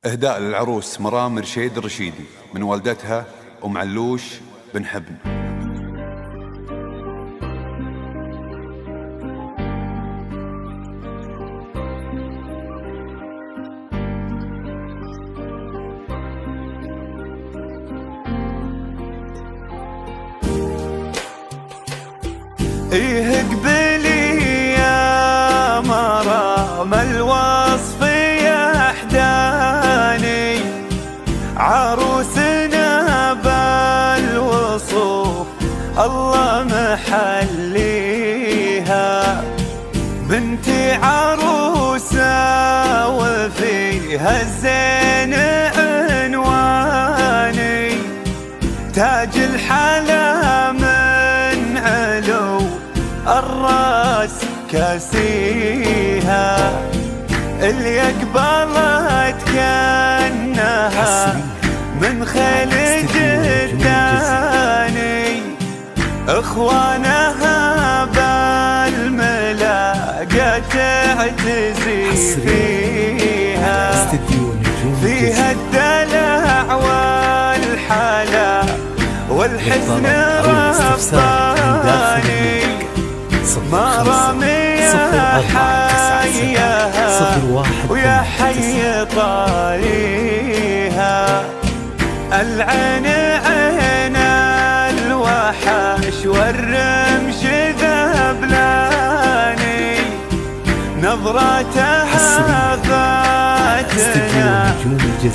إهداء للعروس مرام رشيد الرشيدي من والدتها أم علوش بن حبن. إيه قبلي يا مرام الوصف يحداني، عروسنا بالوصوف الله محليها، بنتي عروسة وفيها الزين عنواني، تاج الحلا من علو الراس كاسيها، اللي قبلت كأنها من خليج الثاني، اخوانها بالملاقة تعتزي فيها الدلع والحلا والحسن رباني، مرام يا حياها ويا حي طاريها، العين عين الوحش والرمش ذبلاني، نظرتها فاتنة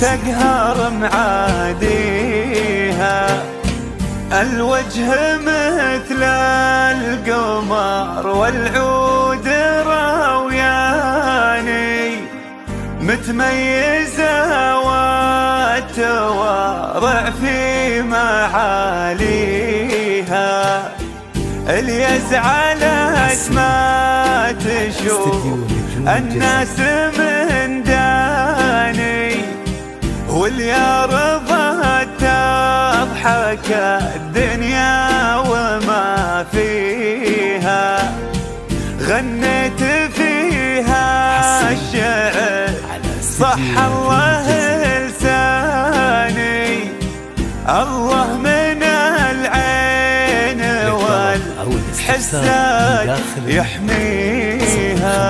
تقهر معاديها، الوجه مثل القمر والعود روياني، متميزة والتوارع في معاليها، اللي يزعلت ما تشوف الناس من داني، واللي رضت تضحك الدنيا وما فيها، غنيت فيها الشعر صح الله لساني، الله من العين والحساد يحميها،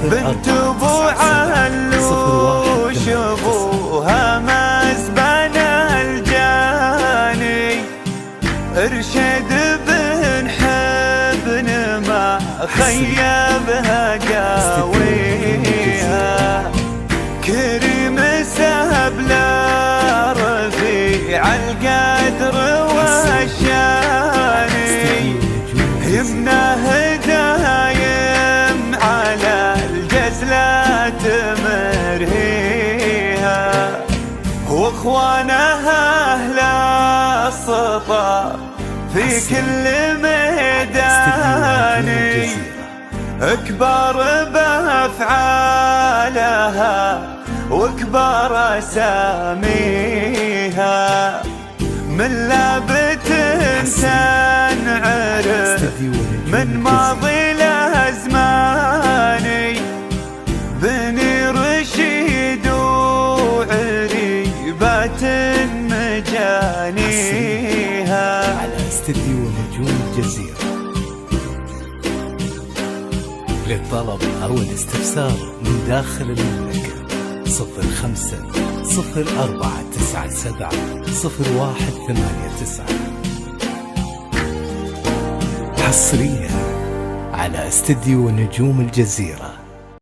بنت ابو علوش ابوها مزبن الجاني، ارشد بن حبن ما خيبها قاويها، كريم سهب لا رفيع القدر والشاني، يمناه دايم على الجزلة مرهيها، واخوانها اهل السطر في كل ميداني، اكبر بافعالها واكبر اساميها، من لابت تنعرف من ماضي الازماني، بني رشيد وعريبات مجانيها. على استديو نجوم الجزيرة. للطلب أو الاستفسار من داخل المملكة 05-0497-0189 حصريا على استديو نجوم الجزيرة.